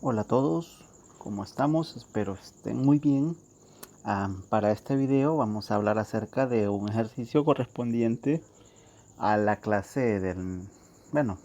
Hola a todos, ¿cómo estamos? Espero estén muy bien. Para este video vamos a hablar acerca de un ejercicio correspondiente a la clase bueno,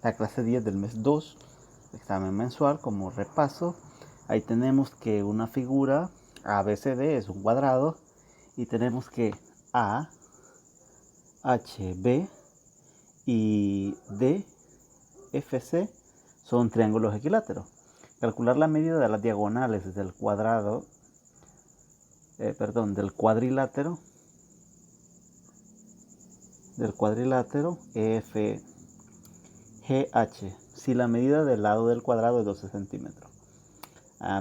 la clase 10 del mes 2, examen mensual como repaso. Ahí tenemos que una figura ABCD es un cuadrado y tenemos que A, H, B y D, F, C son triángulos equiláteros. Calcular la medida de las diagonales del cuadrado, del cuadrilátero FGH, si la medida del lado del cuadrado es 12 centímetros.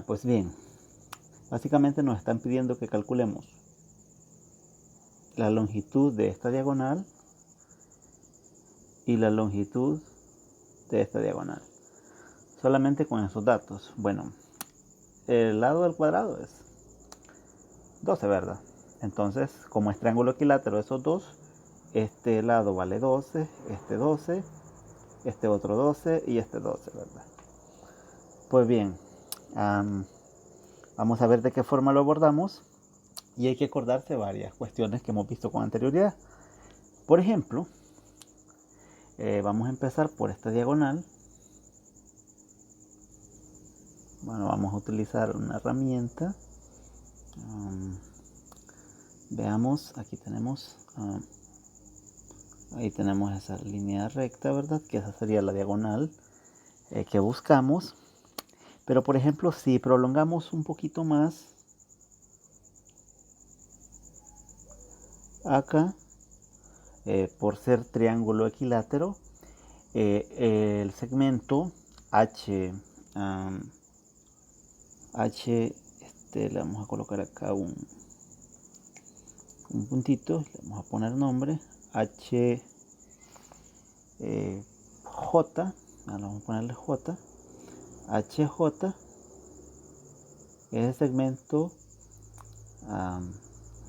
Pues bien, básicamente nos están pidiendo que calculemos la longitud de esta diagonal y la longitud de esta diagonal. Solamente con esos datos. Bueno, el lado del cuadrado es 12, ¿verdad? Entonces, como es triángulo equilátero, esos dos, este lado vale 12, este otro 12 y este 12, ¿verdad? Pues bien, vamos a ver de qué forma lo abordamos y hay que acordarse varias cuestiones que hemos visto con anterioridad. Por ejemplo, vamos a empezar por esta diagonal. Bueno, vamos a utilizar una herramienta. Veamos, aquí tenemos, ahí tenemos esa línea recta, ¿verdad? Que esa sería la diagonal que buscamos. Pero por ejemplo, si prolongamos un poquito más acá, por ser triángulo equilátero, el segmento H, le vamos a colocar acá un puntito, le vamos a poner nombre, H, J, vamos a ponerle J, HJ, ese segmento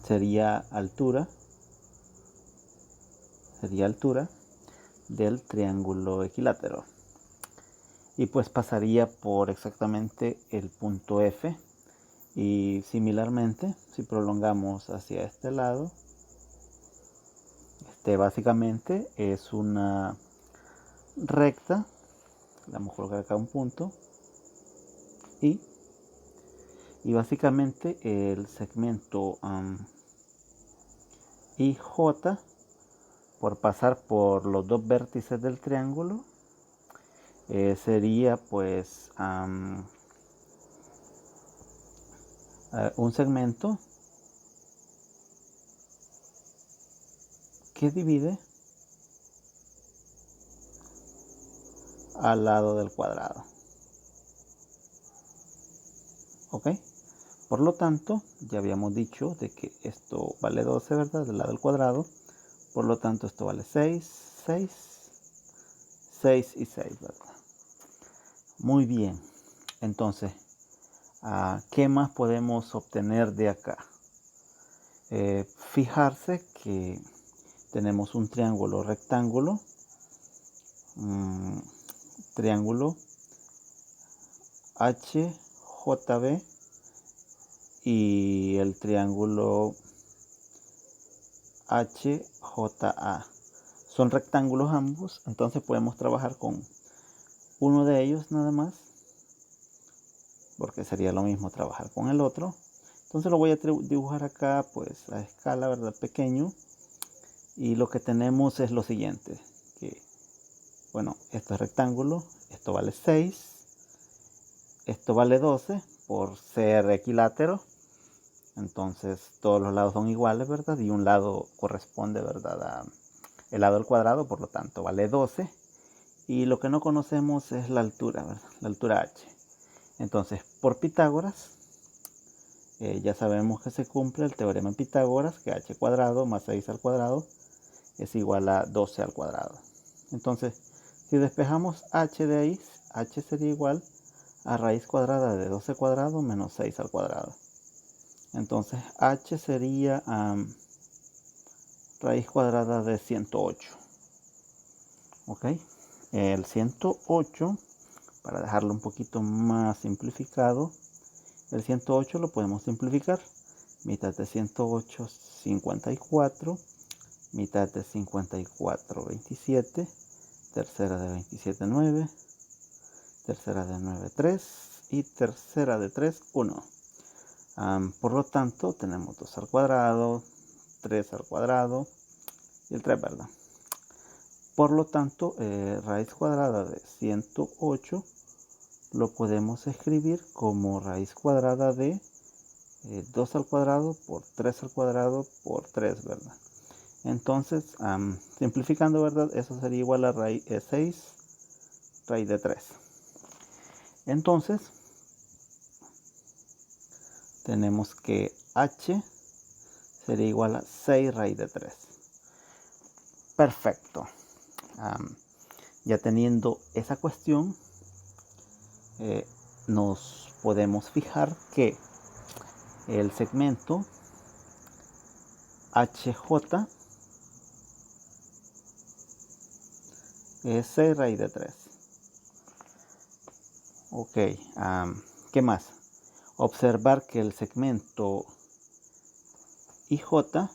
sería altura del triángulo equilátero. Y pues pasaría por exactamente el punto F. Y similarmente, si prolongamos hacia este lado, básicamente es una recta. Le vamos a colocar acá un punto. Y básicamente el segmento IJ, por pasar por los dos vértices del triángulo, sería pues un segmento que divide al lado del cuadrado. ¿Ok? Por lo tanto, ya habíamos dicho de que esto vale 12, ¿verdad? Del lado del cuadrado. Por lo tanto, esto vale 6, 6, 6 y 6, ¿verdad? Muy bien. Entonces, ¿qué más podemos obtener de acá? Fijarse que tenemos un triángulo rectángulo, triángulo HJB y el triángulo HJA. Son rectángulos ambos, entonces podemos trabajar con uno de ellos nada más, porque sería lo mismo trabajar con el otro. Entonces lo voy a dibujar acá pues a escala, ¿verdad? Pequeño. Y lo que tenemos es lo siguiente, que bueno, esto es rectángulo, esto vale 6, esto vale 12 por ser equilátero. Entonces todos los lados son iguales, ¿verdad? Y un lado corresponde, ¿verdad? El lado del cuadrado, por lo tanto vale 12. Y lo que no conocemos es la altura, ¿verdad? La altura h. Entonces, por Pitágoras, ya sabemos que se cumple el teorema de Pitágoras, que h cuadrado más 6 al cuadrado es igual a 12 al cuadrado. Entonces, si despejamos h de ahí, h sería igual a raíz cuadrada de 12 cuadrado menos 6 al cuadrado. Entonces, h sería raíz cuadrada de 108. ¿Ok? El 108 para dejarlo un poquito más simplificado, el 108 lo podemos simplificar. Mitad de 108, 54. Mitad de 54, 27. Tercera de 27, 9. Tercera de 9, 3. Y tercera de 3, 1. Por lo tanto, tenemos 2 al cuadrado, 3 al cuadrado y el 3, ¿verdad? Por lo tanto, raíz cuadrada de 108 lo podemos escribir como raíz cuadrada de 2 al cuadrado por 3 al cuadrado por 3, ¿verdad? Entonces, simplificando, ¿verdad? Eso sería igual a raíz 6 raíz de 3. Entonces, tenemos que h sería igual a 6 raíz de 3. Perfecto. Ya teniendo esa cuestión, nos podemos fijar que el segmento HJ es 6 raíz de 3. Ok, ¿qué más? Observar que el segmento IJ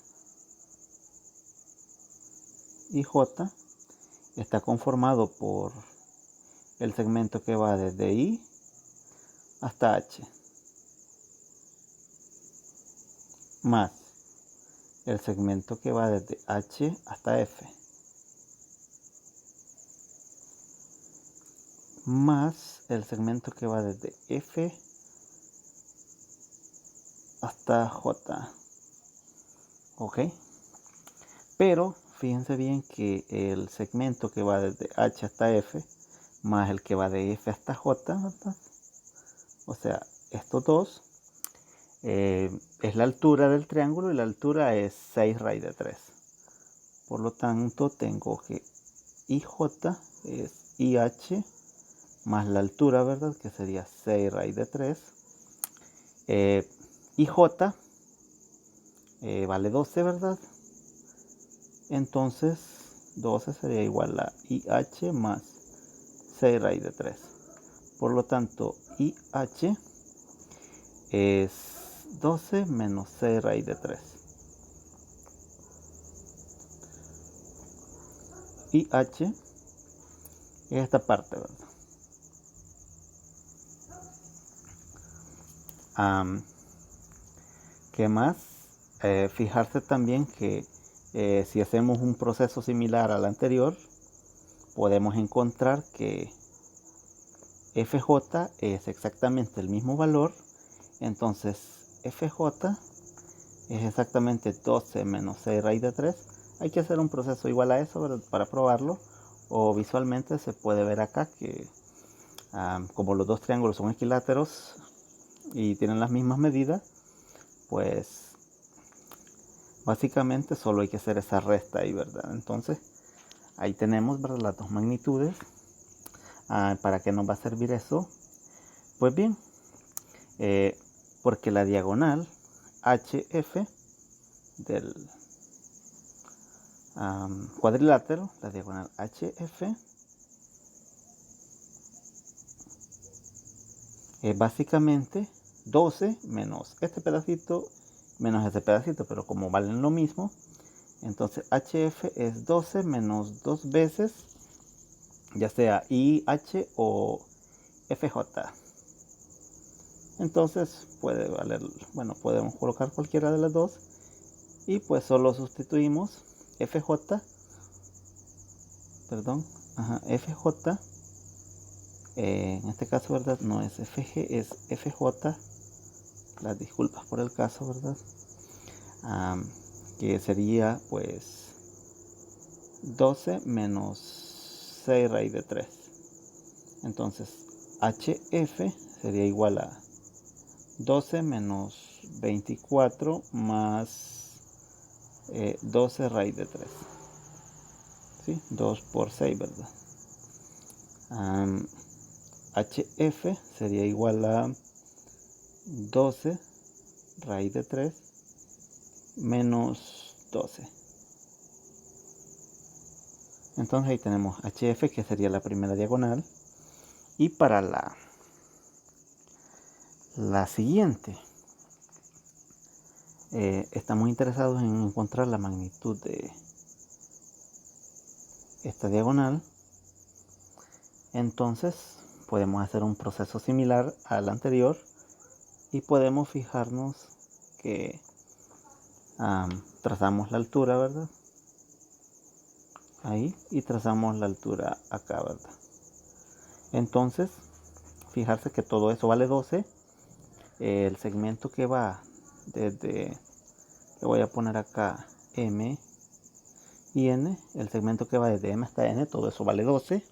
está conformado por el segmento que va desde I hasta H, más el segmento que va desde H hasta F, más el segmento que va desde F hasta J. Ok, pero fíjense bien que el segmento que va desde H hasta F más el que va de F hasta J, ¿verdad? O sea, estos dos es la altura del triángulo y la altura es 6 raíz de 3. Por lo tanto, tengo que IJ es IH más la altura, ¿verdad? Que sería 6 raíz de 3. IJ vale 12, ¿verdad? Entonces, 12 sería igual a IH más 6 raíz de 3. Por lo tanto, IH es 12 menos 6 raíz de 3. IH es esta parte, ¿verdad? ¿Qué más? Fijarse también que si hacemos un proceso similar al anterior, podemos encontrar que FJ es exactamente el mismo valor. Entonces FJ es exactamente 12 menos 6 raíz de 3. Hay que hacer un proceso igual a eso, ¿verdad? Para probarlo. O visualmente se puede ver acá que como los dos triángulos son equiláteros y tienen las mismas medidas, pues básicamente solo hay que hacer esa resta ahí, ¿verdad? Entonces ahí tenemos, ¿verdad?, las dos magnitudes. ¿Para qué nos va a servir eso? Pues bien, porque la diagonal HF del cuadrilátero, la diagonal HF, es básicamente 12 menos este pedacito menos este pedacito, pero como valen lo mismo, entonces HF es 12 menos 2 veces, ya sea IH o FJ. Entonces puede valer, bueno, podemos colocar cualquiera de las dos y pues solo sustituimos FJ, perdón, FJ, en este caso, ¿verdad? No es FG, es FJ, las disculpas por el caso, ¿verdad? Que sería pues 12 menos 6 raíz de 3. Entonces HF sería igual a 12 menos 24 más 12 raíz de 3. ¿Sí? 2 por 6, ¿verdad? HF sería igual a 12 raíz de 3 menos 12. Entonces ahí tenemos HF, que sería la primera diagonal, Y para la siguiente, estamos interesados en encontrar la magnitud de esta diagonal. Entonces podemos hacer un proceso similar al anterior y podemos fijarnos que trazamos la altura, ¿verdad? Ahí, y trazamos la altura acá, ¿verdad? Entonces, fijarse que todo eso vale 12. El segmento que va desde, le voy a poner acá M y N, el segmento que va desde M hasta N, todo eso vale 12.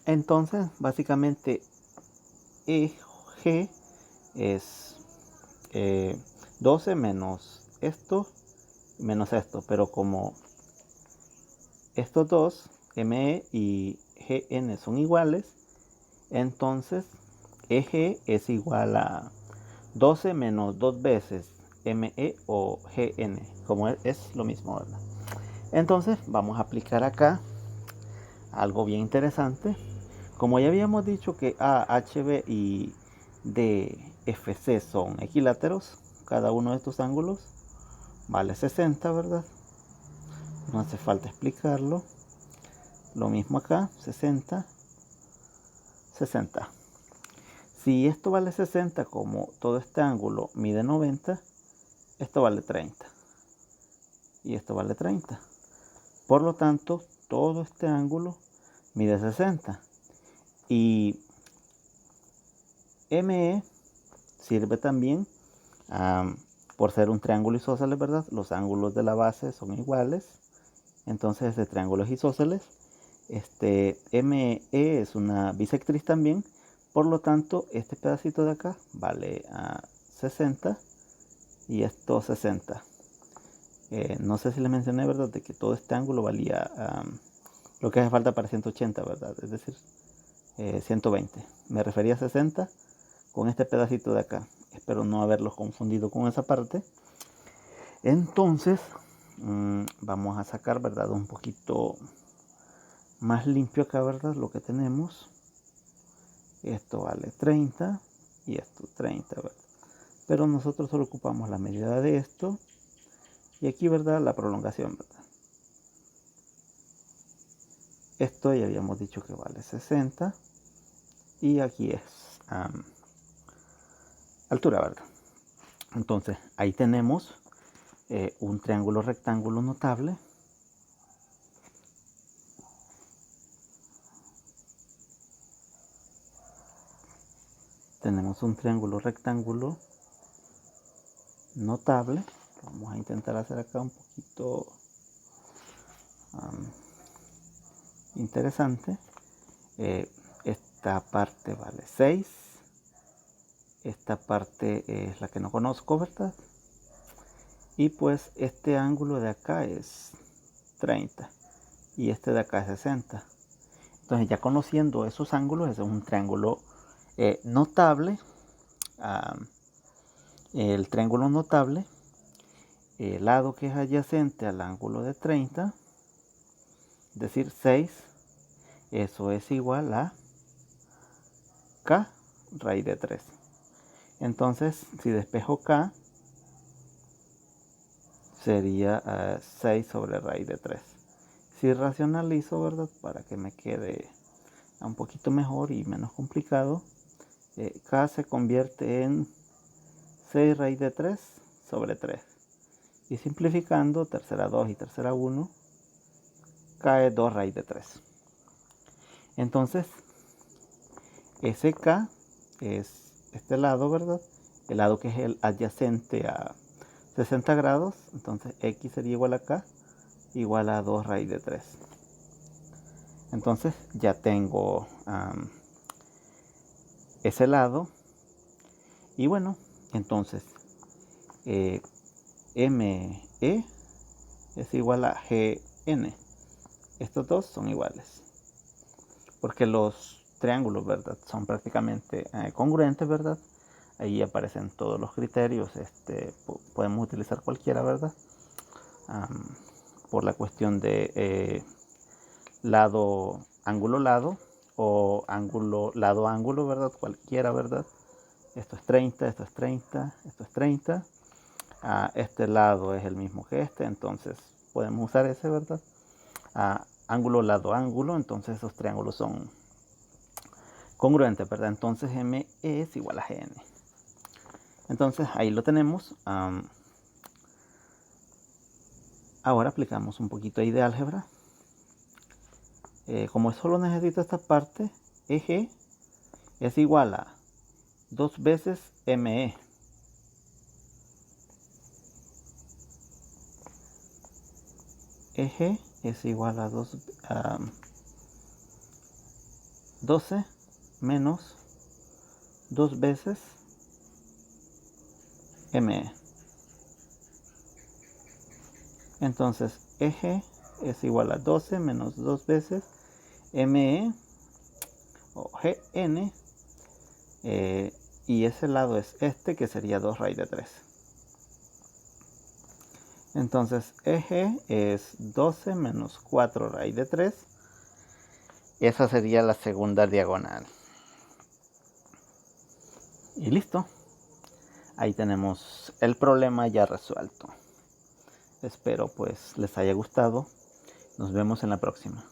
Entonces, básicamente, EG es 12 menos esto, pero como estos dos, ME y GN, son iguales, entonces EG es igual a 12 menos 2 veces ME o GN, como es lo mismo, ¿verdad? Entonces vamos a aplicar acá algo bien interesante. Como ya habíamos dicho que AHB y DFC son equiláteros, cada uno de estos ángulos vale 60, ¿verdad? No hace falta explicarlo. Lo mismo acá, 60, 60. Si esto vale 60, como todo este ángulo mide 90, esto vale 30. Y esto vale 30. Por lo tanto, todo este ángulo mide 60. Y ME sirve también por ser un triángulo isósceles, ¿verdad? Los ángulos de la base son iguales. Entonces, este triángulo es isósceles. ME es una bisectriz también. Por lo tanto, este pedacito de acá vale 60 y esto 60. No sé si les mencioné, ¿verdad? De que todo este ángulo valía lo que hace falta para 180, ¿verdad? Es decir, 120. Me refería a 60 con este pedacito de acá. Espero no haberlos confundido con esa parte. Entonces, vamos a sacar, ¿verdad? Un poquito más limpio acá, ¿verdad? Lo que tenemos. Esto vale 30 y esto 30, ¿verdad? Pero nosotros solo ocupamos la medida de esto. Y aquí, ¿verdad? La prolongación, ¿verdad? Esto ya habíamos dicho que vale 60. Y aquí es altura, ¿verdad? Entonces, ahí tenemos un triángulo rectángulo notable. Tenemos un triángulo rectángulo notable. Vamos a intentar hacer acá un poquito interesante. Esta parte vale 6. Esta parte es la que no conozco, ¿verdad? Y pues este ángulo de acá es 30 y este de acá es 60. Entonces, ya conociendo esos ángulos, ese es un triángulo notable. El triángulo notable, el lado que es adyacente al ángulo de 30, es decir, 6, eso es igual a K raíz de 3. Entonces, si despejo K, sería 6 sobre raíz de 3. Si racionalizo, ¿verdad? Para que me quede un poquito mejor y menos complicado, K se convierte en 6 raíz de 3 sobre 3. Y simplificando, tercera 2 y tercera 1, K es 2 raíz de 3. Entonces, ese K es este lado, ¿verdad? El lado que es el adyacente a 60 grados. Entonces, X sería igual a K, igual a 2 raíz de 3. Entonces, ya tengo ese lado. Y bueno, entonces, ME es igual a GN. Estos dos son iguales. Porque los triángulos, ¿verdad? Son prácticamente congruentes, ¿verdad? Ahí aparecen todos los criterios. Podemos utilizar cualquiera, ¿verdad? Por la cuestión de lado, ángulo, lado, o ángulo, lado ángulo, ¿verdad? Cualquiera, ¿verdad? Esto es 30, esto es 30, esto es 30. Este lado es el mismo que este, entonces podemos usar ese, ¿verdad? Ángulo, lado, ángulo, entonces esos triángulos son congruentes, ¿verdad? Entonces ME es igual a GN. Entonces ahí lo tenemos. Ahora aplicamos un poquito ahí de álgebra. Como solo necesito esta parte, EG es igual a 2 veces ME. EG es igual a 12 menos 2 veces ME. Entonces EG es igual a 12 menos 2 veces ME o GN, y ese lado es este, que sería 2 raíz de 3. Entonces EG es 12 menos 4 raíz de 3. Esa sería la segunda diagonal. Y listo. Ahí tenemos el problema ya resuelto. Espero pues les haya gustado. Nos vemos en la próxima.